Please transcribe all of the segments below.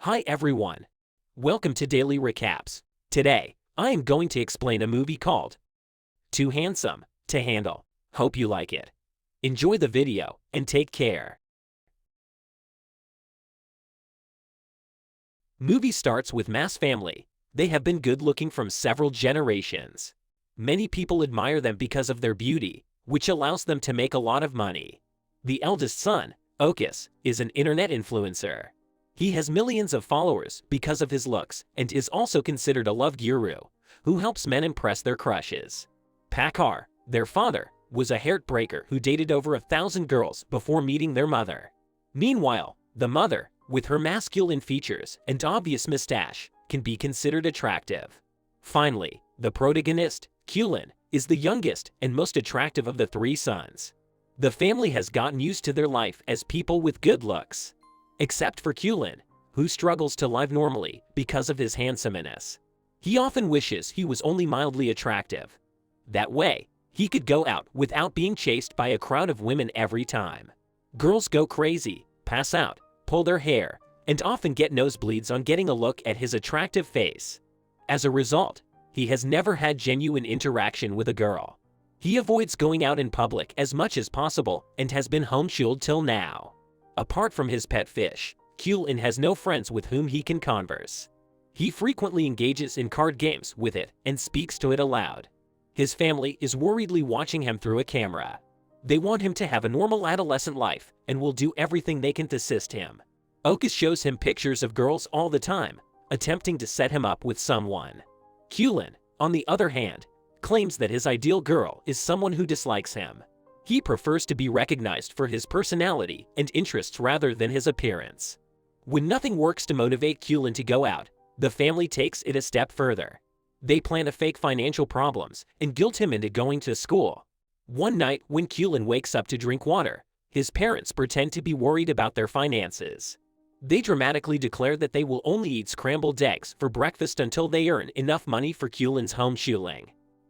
Hi everyone. Welcome to Daily Recaps. Today, I am going to explain a movie called Too Handsome to Handle. Hope you like it. Enjoy the video and take care. Movie starts with Ma's family. They have been good looking from several generations. Many people admire them because of their beauty, which allows them to make a lot of money. The eldest son, Consious, is an internet influencer. He has millions of followers because of his looks and is also considered a love guru who helps men impress their crushes. Pakar, their father, was a heartbreaker who dated over 1,000 girls before meeting their mother. Meanwhile, the mother, with her masculine features and obvious mustache, can be considered attractive. Finally, the protagonist, Kulin, is the youngest and most attractive of the three sons. The family has gotten used to their life as people with good looks. Except for Kulin, who struggles to live normally because of his handsomeness. He often wishes he was only mildly attractive. That way, he could go out without being chased by a crowd of women every time. Girls go crazy, pass out, pull their hair, and often get nosebleeds on getting a look at his attractive face. As a result, he has never had genuine interaction with a girl. He avoids going out in public as much as possible and has been homeschooled till now. Apart from his pet fish, Kulin has no friends with whom he can converse. He frequently engages in card games with it and speaks to it aloud. His family is worriedly watching him through a camera. They want him to have a normal adolescent life and will do everything they can to assist him. Okus shows him pictures of girls all the time, attempting to set him up with someone. Kulin, on the other hand, claims that his ideal girl is someone who dislikes him. He prefers to be recognized for his personality and interests rather than his appearance. When nothing works to motivate Kulin to go out, the family takes it a step further. They plan to fake financial problems and guilt him into going to school. One night when Kulin wakes up to drink water, his parents pretend to be worried about their finances. They dramatically declare that they will only eat scrambled eggs for breakfast until they earn enough money for Kulin's homeschooling.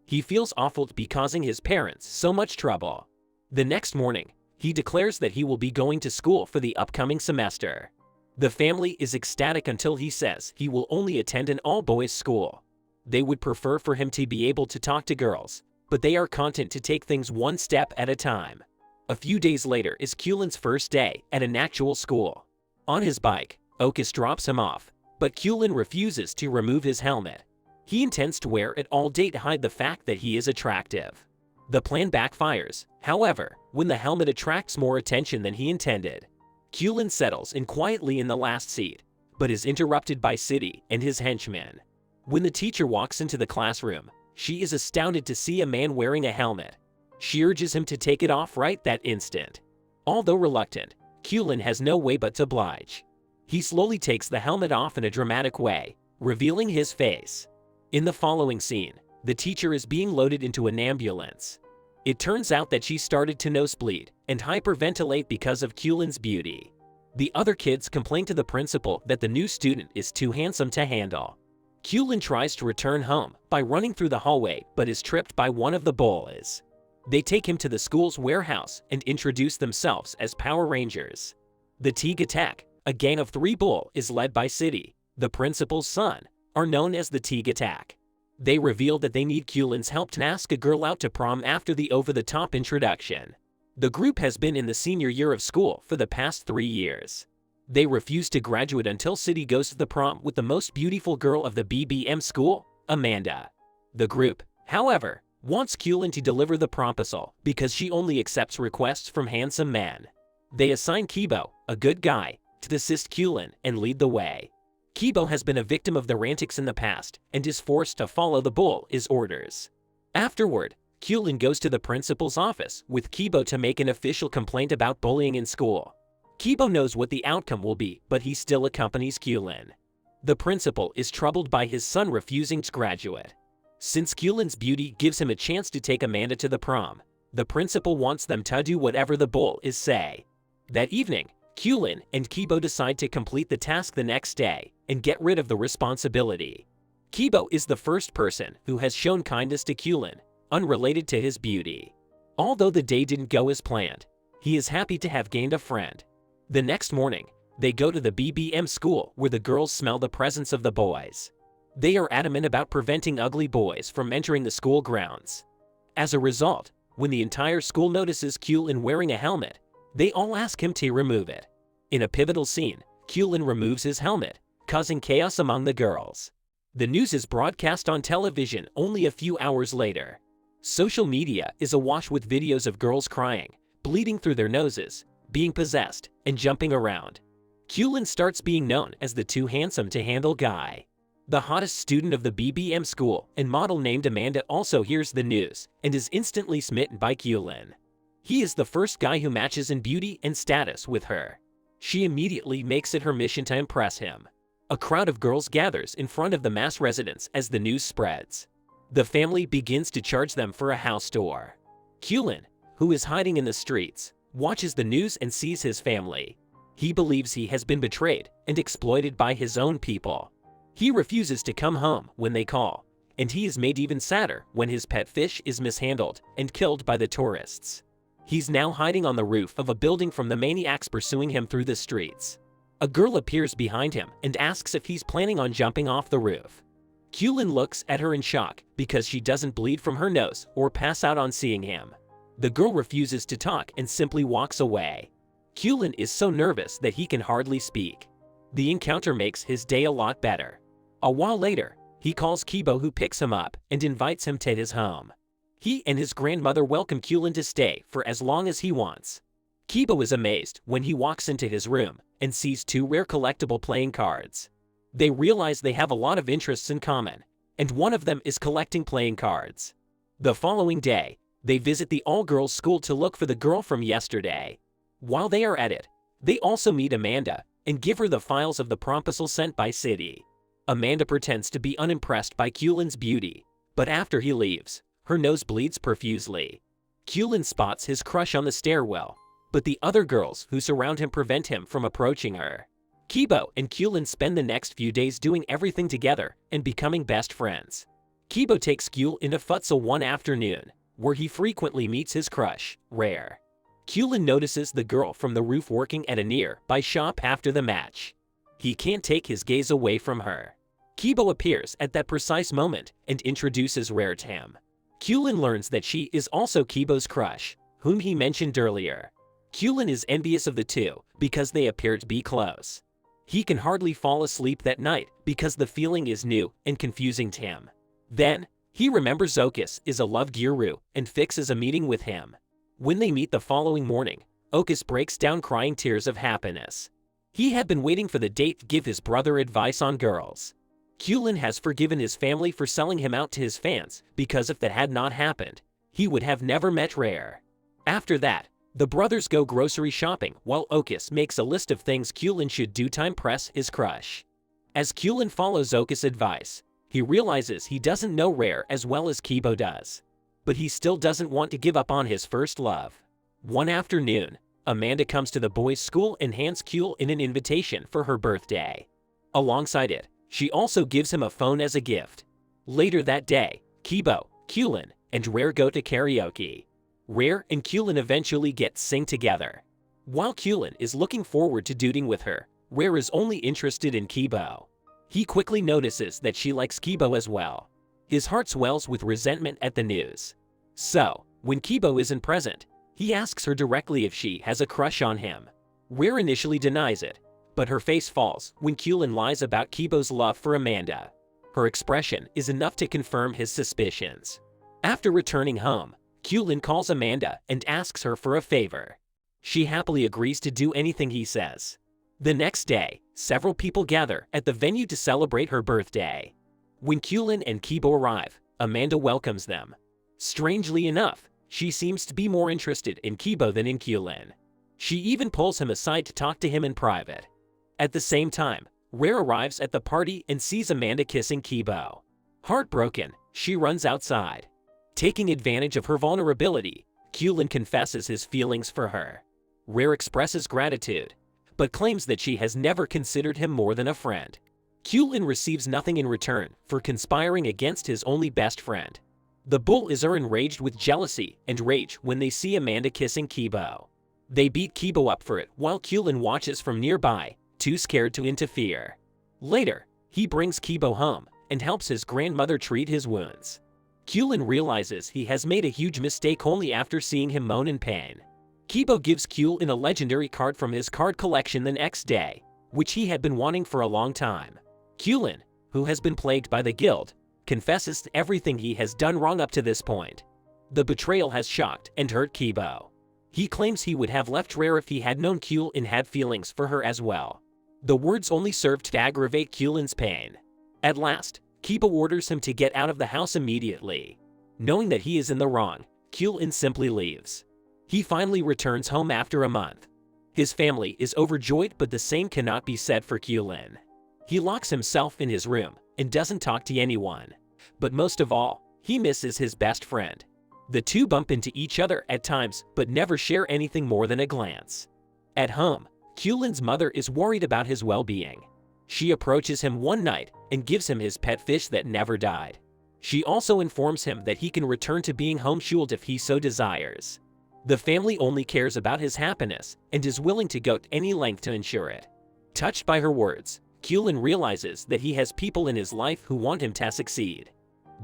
He feels awful to be causing his parents so much trouble. The next morning, he declares that he will be going to school for the upcoming semester. The family is ecstatic until he says he will only attend an all-boys school. They would prefer for him to be able to talk to girls, but they are content to take things one step at a time. A few days later is Kulin's first day at an actual school. On his bike, Okus drops him off, but Kulin refuses to remove his helmet. He intends to wear it all day to hide the fact that he is attractive. The plan backfires, however, when the helmet attracts more attention than he intended. Kulin settles in quietly in the last seat, but is interrupted by City and his henchmen. When the teacher walks into the classroom, she is astounded to see a man wearing a helmet. She urges him to take it off right that instant. Although reluctant, Kulin has no way but to oblige. He slowly takes the helmet off in a dramatic way, revealing his face. In the following scene, the teacher is being loaded into an ambulance. It turns out that she started to nosebleed and hyperventilate because of Kulin's beauty. The other kids complain to the principal that the new student is too handsome to handle. Kulin tries to return home by running through the hallway but is tripped by one of the bullies. They take him to the school's warehouse and introduce themselves as Power Rangers. The Tig Attack, a gang of 3 bull, is led by City, the principal's son, are known as the Tig Attack. They reveal that they need Kulin's help to ask a girl out to prom after the over-the-top introduction. The group has been in the senior year of school for the past 3 years. They refuse to graduate until City goes to the prom with the most beautiful girl of the BBM school, Amanda. The group, however, wants Kulin to deliver the proposal because she only accepts requests from handsome men. They assign Kibo, a good guy, to assist Kulin and lead the way. Kibo has been a victim of their antics in the past and is forced to follow the bull's orders. Afterward, Kulin goes to the principal's office with Kibo to make an official complaint about bullying in school. Kibo knows what the outcome will be, but he still accompanies Kulin. The principal is troubled by his son refusing to graduate. Since Kulin's beauty gives him a chance to take Amanda to the prom, the principal wants them to do whatever the bullies say. That evening, Kulin and Kibo decide to complete the task the next day and get rid of the responsibility. Kibo is the first person who has shown kindness to Kulin, unrelated to his beauty. Although the day didn't go as planned, he is happy to have gained a friend. The next morning, They go to the BBM school where the girls smell the presence of the boys. They are adamant about preventing ugly boys from entering the school grounds. As a result, when the entire school notices Kulin wearing a helmet, they all ask him to remove it. In a pivotal scene, Kulin removes his helmet, causing chaos among the girls. The news is broadcast on television only a few hours later. Social media is awash with videos of girls crying, bleeding through their noses, being possessed, and jumping around. Kulin starts being known as the too handsome to handle guy. The hottest student of the BBM school and model named Amanda also hears the news and is instantly smitten by Kulin. He is the first guy who matches in beauty and status with her. She immediately makes it her mission to impress him. A crowd of girls gathers in front of the mass residence as the news spreads. The family begins to charge them for a house tour. Kulin, who is hiding in the streets, watches the news and sees his family. He believes he has been betrayed and exploited by his own people. He refuses to come home when they call, and he is made even sadder when his pet fish is mishandled and killed by the tourists. He's now hiding on the roof of a building from the maniacs pursuing him through the streets. A girl appears behind him and asks if he's planning on jumping off the roof. Kulin looks at her in shock because she doesn't bleed from her nose or pass out on seeing him. The girl refuses to talk and simply walks away. Kulin is so nervous that he can hardly speak. The encounter makes his day a lot better. A while later, he calls Kibo, who picks him up and invites him to his home. He and his grandmother welcome Kulin to stay for as long as he wants. Kibo is amazed when he walks into his room and sees two rare collectible playing cards. They realize they have a lot of interests in common, and one of them is collecting playing cards. The following day, they visit the all-girls school to look for the girl from yesterday. While they are at it, they also meet Amanda and give her the files of the proposal sent by City. Amanda pretends to be unimpressed by Kulin's beauty, but after he leaves, her nose bleeds profusely. Kulin spots his crush on the stairwell, but the other girls who surround him prevent him from approaching her. Kibo and Kulin spend the next few days doing everything together and becoming best friends. Kibo takes Kulin to futsal one afternoon, where he frequently meets his crush, Rare. Kulin notices the girl from the roof working at a nearby shop after the match. He can't take his gaze away from her. Kibo appears at that precise moment and introduces Rare to him. Kulin learns that she is also Kibo's crush, whom he mentioned earlier. Kulin is envious of the two because they appear to be close. He can hardly fall asleep that night because the feeling is new and confusing to him. Then, he remembers Okus is a love guru and fixes a meeting with him. When they meet the following morning, Okus breaks down crying tears of happiness. He had been waiting for the date to give his brother advice on girls. Kulin has forgiven his family for selling him out to his fans because if that had not happened, he would have never met Rare. After that, the brothers go grocery shopping while Okus makes a list of things Kulin should do to impress his crush. As Kulin follows Okus' advice, he realizes he doesn't know Rare as well as Kibo does. But he still doesn't want to give up on his first love. One afternoon, Amanda comes to the boys' school and hands Kulin an invitation for her birthday. Alongside it, she also gives him a phone as a gift. Later that day, Kibo, Kulin, and Rare go to karaoke. Rare and Kulin eventually get to sing together. While Kulin is looking forward to duding with her, Rare is only interested in Kibo. He quickly notices that she likes Kibo as well. His heart swells with resentment at the news. So, when Kibo isn't present, he asks her directly if she has a crush on him. Rare initially denies it, but her face falls when Kulin lies about Kibo's love for Amanda. Her expression is enough to confirm his suspicions. After returning home, Kulin calls Amanda and asks her for a favor. She happily agrees to do anything he says. The next day, several people gather at the venue to celebrate her birthday. When Kulin and Kibo arrive, Amanda welcomes them. Strangely enough, she seems to be more interested in Kibo than in Kulin. She even pulls him aside to talk to him in private. At the same time, Rare arrives at the party and sees Amanda kissing Kibo. Heartbroken, she runs outside. Taking advantage of her vulnerability, Kulin confesses his feelings for her. Rare expresses gratitude, but claims that she has never considered him more than a friend. Kulin receives nothing in return for conspiring against his only best friend. The bullies are enraged with jealousy and rage when they see Amanda kissing Kibo. They beat Kibo up for it while Kulin watches from nearby too scared to interfere. Later, he brings Kibo home and helps his grandmother treat his wounds. Kulin realizes he has made a huge mistake only after seeing him moan in pain. Kibo gives Kulin a legendary card from his card collection the next day, which he had been wanting for a long time. Kulin, who has been plagued by the guild, confesses to everything he has done wrong up to this point. The betrayal has shocked and hurt Kibo. He claims he would have left Rare if he had known Kulin had feelings for her as well. The words only served to aggravate Kulin's pain. At last, Kibo orders him to get out of the house immediately. Knowing that he is in the wrong, Kulin simply leaves. He finally returns home after a month. His family is overjoyed, but the same cannot be said for Kulin. He locks himself in his room and doesn't talk to anyone. But most of all, he misses his best friend. The two bump into each other at times but never share anything more than a glance. At home, Kulin's mother is worried about his well-being. She approaches him one night and gives him his pet fish that never died. She also informs him that he can return to being homeschooled if he so desires. The family only cares about his happiness and is willing to go to any length to ensure it. Touched by her words, Kulin realizes that he has people in his life who want him to succeed.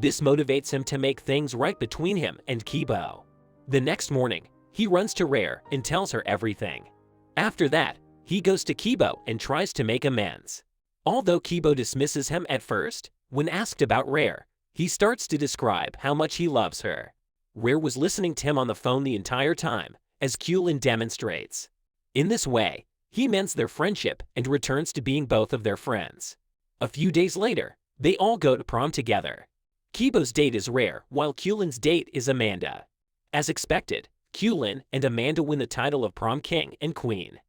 This motivates him to make things right between him and Kibo. The next morning, he runs to Rare and tells her everything. After that, he goes to Kibo and tries to make amends. Although Kibo dismisses him at first, when asked about Rare, he starts to describe how much he loves her. Rare was listening to him on the phone the entire time, as Kulin demonstrates. In this way, he mends their friendship and returns to being both of their friends. A few days later, they all go to prom together. Kibo's date is Rare, while Kulin's date is Amanda. As expected, Kulin and Amanda win the title of prom king and queen.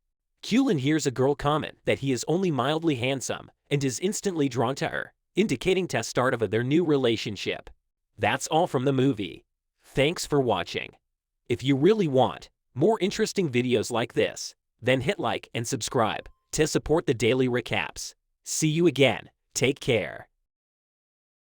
Kulin hears a girl comment that he is only mildly handsome and is instantly drawn to her, indicating the start of their new relationship. That's all from the movie. Thanks for watching. If you really want more interesting videos like this, then hit like and subscribe to support the daily recaps. See you again. Take care.